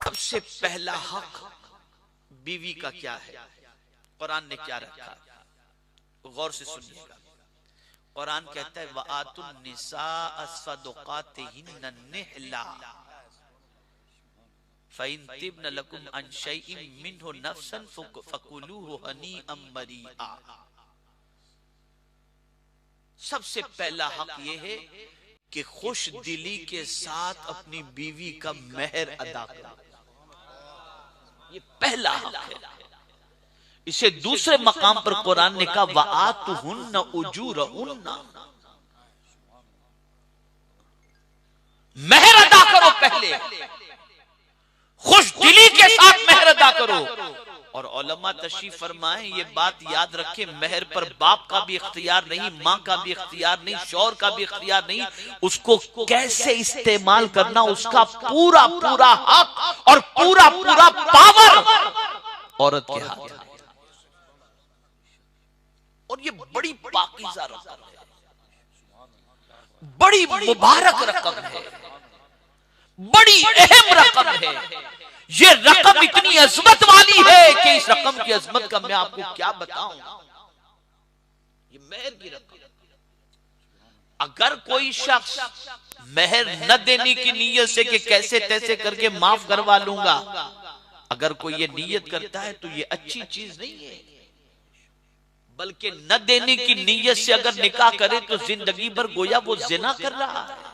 सबसे पहला हक बीवी का क्या है, कुरान ने क्या रखा, गौर से सुनिएगा। कुरान कहता है वआतुन निसा सदक़ातिहिन्न निहला फ़इन तिब्न लकुम अन शैइन मिन्हु नफ्सन फकुलूहु हनीअम मरीआ। सबसे पहला हक यह है कि खुश दिली के साथ अपनी बीवी का मेहर अदा करो, ये पहला हक है। इसे दूसरे मकाम पर कुरान ने कहा वआतुहुन्न उजूरहुन्न, मेहर अदा करो, पहले खुश दिली के साथ मेहर अदा करो। और उलमा तशरीफ फरमाए ये बात याद रखे, मेहर पर बाप का भी इख्तियार नहीं, माँ का भी इख्तियार नहीं, शौहर का भी इख्तियार नहीं, उसको कैसे इस्तेमाल करना उसका पूरा पूरा हक और पूरा पूरा पावर औरत के हाथ है। और ये बड़ी पाकीज़ा रकम है, बड़ी मुबारक रकम है, बड़ी अहम रकम है। ये रकम इतनी अजमत वाली है कि इस रकम की अजमत का मैं आपको क्या बताऊं। ये मेहर की रकम, अगर कोई शख्स मेहर न देने की नीयत से कि कैसे तैसे करके माफ करवा लूंगा, अगर कोई ये नीयत करता है तो ये अच्छी चीज नहीं है। बल्कि न देने की नीयत से अगर निकाह करे तो जिंदगी भर गोया वो जिना कर रहा है।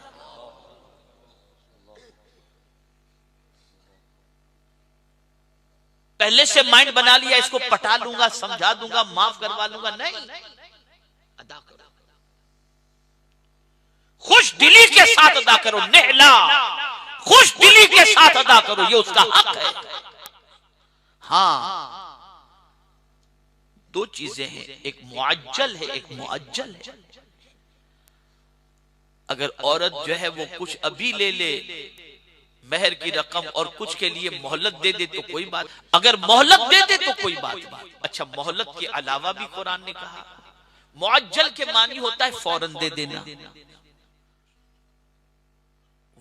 पहले से माइंड बना लिया इसको पटा लूंगा, समझा दूंगा, माफ करवा लूंगा, नहीं, अदा करो, खुश दिली के साथ अदा करो, नेहला खुश दिली के साथ अदा करो, ये उसका हक है। हाँ, दो चीजें हैं, एक मुअज्जल है, एक मुअज्जल है। अगर औरत जो है वो कुछ अभी ले ले मेहर की रकम और कुछ के लिए मोहलत दे दे तो कोई बात, अगर मोहलत दे दे तो कोई बात नहीं। अच्छा, मोहलत के अलावा भी कुरान ने कहा, मुअज्जल के मानी होता है फौरन दे देना।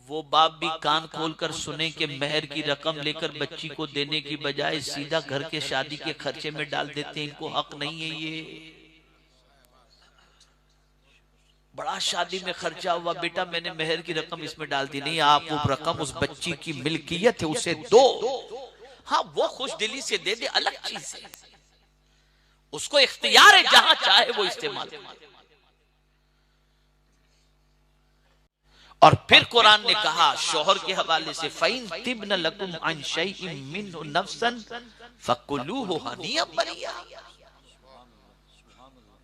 वो बाप भी कान खोलकर सुने कि मेहर की रकम लेकर बच्ची को देने की बजाय सीधा घर के शादी के खर्चे में डाल देते हैं, इनको हक नहीं है। ये बड़ा शादी में खर्चा हुआ, बेटा मैंने मेहर की रकम इसमें डाल दी, नहीं, आप वो रकम उस बच्ची की मिल्कियत है, उसे दो। हाँ, वो खुश दिली से दे दे, अलग चीज है, उसको इख्तियार है, जहां चाहे वो इस्तेमाल करे। और फिर कुरान ने कहा शौहर के हवाले से फ़इन तिब्न लकुम अन शैइन मिन्हु नफ्सन फकुलूहु हनीअम मरीआ।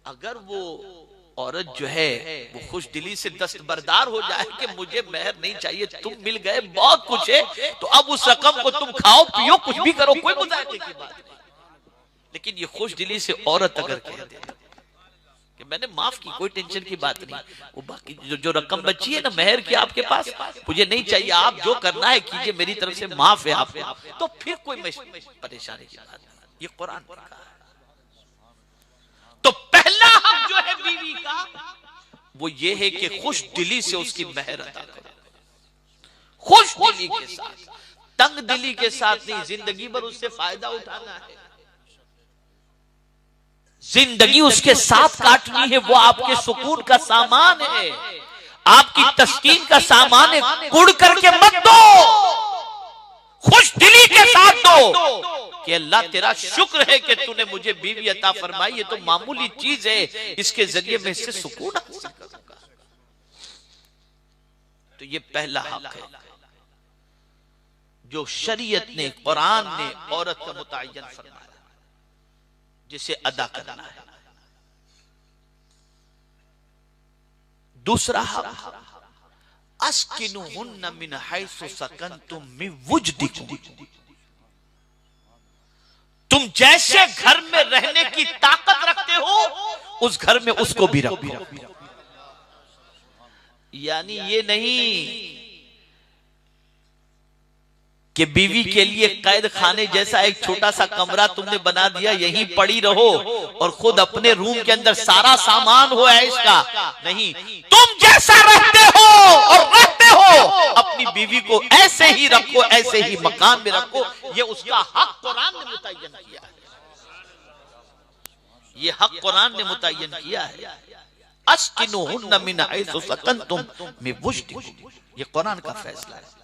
अगर वो औरत जो है वो खुश दिली से दस्तबरदार हो जाए कि मुझे मेहर नहीं चाहिए, तुम मिल गए, बहुत कुछ है, तो अब उस रकम को तुम खाओ पियो कुछ भी करो, कोई मुदायके की बात नहीं। लेकिन ये खुश दिली से औरत अगर कह दे कि मैंने माफ की, कोई टेंशन की बात नहीं, वो बाकी जो रकम बची है ना मेहर की आपके पास, मुझे नहीं चाहिए, आप जो करना है कीजिए, मेरी तरफ से माफ है आपको, तो फिर कोई परेशानी की बात नहीं। ये कुरान ने कहा। तो पहला हक जो है बीवी का वो ये है कि खुश दिली से उसकी मेहर अदा करो, खुश दिली के साथ, तंग दिली के साथ नहीं। जिंदगी भर उससे फायदा उठाना है, जिंदगी उसके साथ काटनी है, वो आपके सुकून का सामान है, आपकी तस्कीन का सामान है, कुड़ करके मत दो, खुश दिली के साथ दो कि अल्लाह तेरा शुक्र है कि तूने मुझे बीवी अता फरमाई, ये तो मामूली चीज है, इसके जरिए मैं इससे सुकून हासिल करूंगा। तो ये पहला हक है जो शरीयत ने, कुरान ने औरत का मुतय्यन फरमाया, जिसे अदा करना है। दूसरा हक अस्किनुहुन्ना मिन हैसु सकनतुम मिन वुजदिकुम, तुम जैसे घर में रहने की ताकत रखते हो उस घर में उसको भी रखो। यानी ये नहीं कि बीवी के लिए कैद खाने जैसा एक छोटा सा कमरा तुमने बना दिया, यहीं पड़ी रहो और खुद अपने रूम के अंदर सारा सामान हो ऐश का। नहीं, तुम जैसा रहते हो और रहते हो अपनी बीवी को ऐसे ही रखो, ऐसे ऐसे ही मकान में रखो, ये उसका हक कुरान ने मुतय्यन किया है, ये हक कुरान ने मुतय्यन किया है। अस्किनुहुन्ना मिन हैसु सकनतुम मिन वुज्दिकुम, ये कुरान का फैसला है।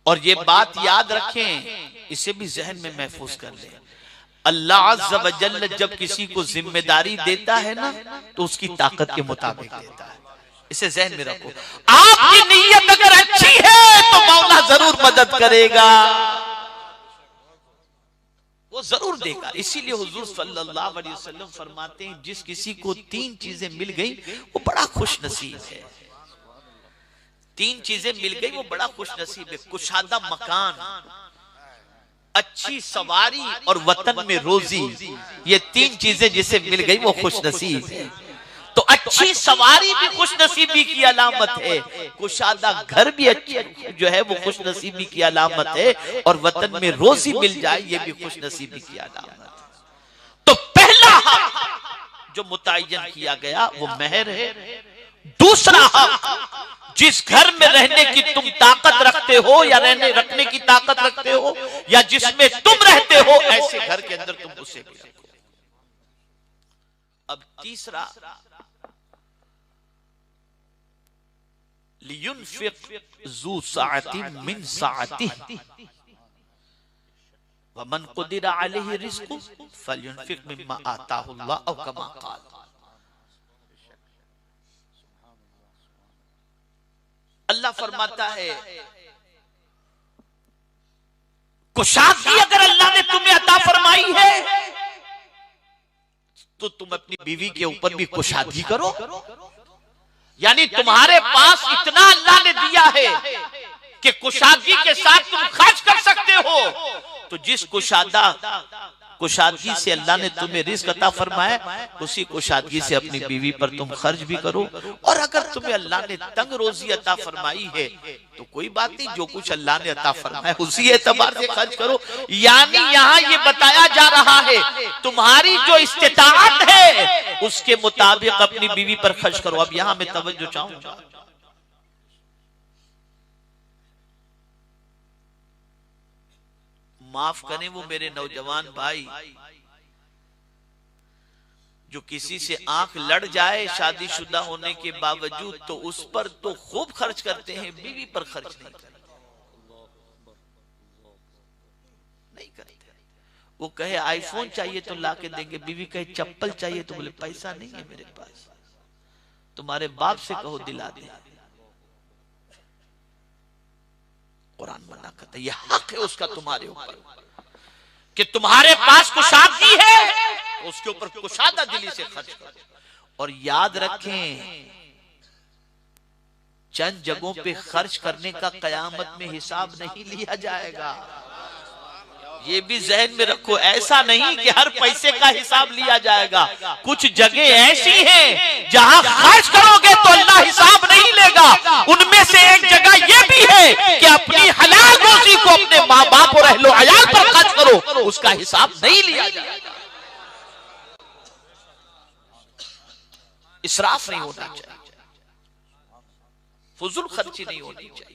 और ये बात याद रखें, इसे भी जहन में महफूज कर लें, अल्लाह अज़्ज़ व जल्ल जब किसी को जिम्मेदारी देता है ना, तो उसकी ताकत के मुताबिक देता है। इसे जहन में रखो, आपकी नीयत अगर अच्छी है तो मौला जरूर मदद करेगा, वो जरूर देगा। इसीलिए हुजूर सल्लल्लाहु अलैहि वसल्लम फरमाते हैं, जिस किसी को 3 चीजें मिल गई वो बड़ा खुश नसीब है। 3 चीजें मिल गई वो बड़ा खुश नसीब है। कुशादा मकान, अच्छी सवारी और वतन में रोजी, ये 3 चीजें जिसे मिल गई वो खुश नसीब है। तो अच्छी सवारी भी खुश नसीबी की अलामत है, कुशादा घर भी अच्छी जो है वो खुश नसीबी की अलामत है, और वतन में रोजी मिल जाए ये भी खुश नसीबी की अलामत है। तो पहला हक जो मुतय्यन किया गया वो मेहर है। दूसरा हक, जिस घर में रहने की तुम ताकत रखते हो या रखने की ताकत रखते हो, या जिसमें तुम रहते हो, ऐसे घर के अंदर तुम उसे भी रखो। अब तीसरा, लियुनफिक ज़ू साअतिन मिन साअतिही व मन क़ुदिरा अलैहि रिज़्क़ुहु फलयुनफिक मिम्मा आताहुल्लाह औ कमा क़ाल। अल्लाह फरमाता है, कुशादगी अगर अल्लाह ने तुम्हें अता फरमाई है तो तुम अपनी बीवी के ऊपर भी कुशादगी करो। यानी तुम्हारे पास इतना अल्लाह ने दिया है कि कुशादगी के साथ तुम खर्च कर सकते हो। तो जिस कुशादगी से अल्लाह ने तुम्हें रिज़्क़ अता फरमाया, उसी कुशादगी से अपनी बीवी पर तुम खर्च भी करो। और अगर तुम्हें अल्लाह ने तंग रोजी अता फरमाई है तो कोई बात नहीं, जो कुछ अल्लाह ने अता फरमाया उसी एतबार से खर्च करो। यानी यहाँ ये बताया जा रहा है, तुम्हारी जो इस्तिताअत है उसके मुताबिक अपनी बीवी पर खर्च करो। अब यहाँ मैं तवज्जो चाहूंगा, माफ करें वो मेरे नौजवान भाई जो किसी से आंख लड़ जाए शादीशुदा होने के बावजूद, तो उस पर तो खूब खर्च करते हैं, बीवी पर खर्च नहीं करते। वो कहे आईफोन चाहिए तो लाके देंगे, बीवी कहे चप्पल चाहिए तो बोले पैसा नहीं है मेरे पास, तुम्हारे बाप से कहो दिला दे। कुरान मना करता है, ये हक है उसका तुम्हारे ऊपर कि तुम्हारे पास कुशादगी है तो उसके ऊपर कुशादा दिली से खर्च करो। और याद रखें, चंद जगहों पे खर्च करने का कयामत में हिसाब नहीं लिया जाएगा। ये भी जहन में रखो, ऐसा नहीं कि हर पैसे का हिसाब लिया जाएगा। कुछ जगह ऐसी हैं जहां खर्च करोगे तो अल्लाह हिसाब नहीं लेगा। उनमें से एक जगह यह भी है कि अपनी हलाल रोजी को अपने माँ बाप और अहलो अयाल पर खर्च करो, उसका हिसाब नहीं लिया जाएगा। इसराफ नहीं होना चाहिए, फुजुल खर्ची नहीं होनी चाहिए।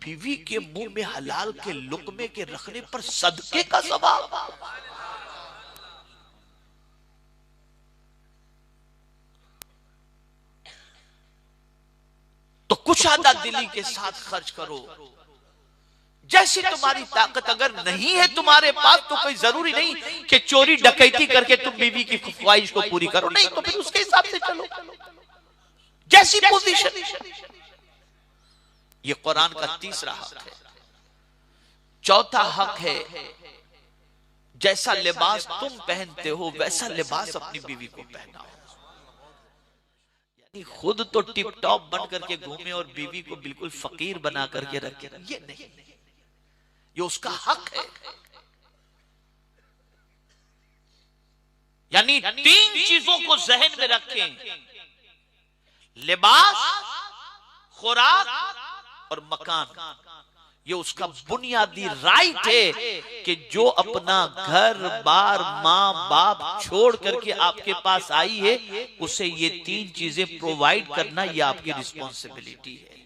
बीवी के मुंह में हलाल के लुकमे के रखने पर सदके का सवाब। तो कुशादा दिली के साथ खर्च करो, जैसी तुम्हारी ताकत। अगर नहीं है तुम्हारे पास तो कोई जरूरी नहीं कि चोरी डकैती करके तुम बीवी की ख्वाहिश को पूरी करो, नहीं तो फिर उसके हिसाब से चलो, जैसी पोजीशन। ये कुरान का तीसरा हक है। चौथा हक है, जैसा लिबास तुम पहनते हो वैसा लिबास अपनी बीवी को पहनाओ। यानी खुद तो टिप टॉप बन करके घूमे और बीवी को बिल्कुल फकीर बना करके रखे, ये नहीं, ये उसका हक है। यानी 3 चीजों को जहन में रखें, लिबास, खुराक और मकान। ये उसका बुनियादी राइट है कि जो अपना घर बार माँ बाप छोड़ करके आपके पास आई है, उसे ये 3 चीजें प्रोवाइड करना, ये आपकी रिस्पॉन्सिबिलिटी है।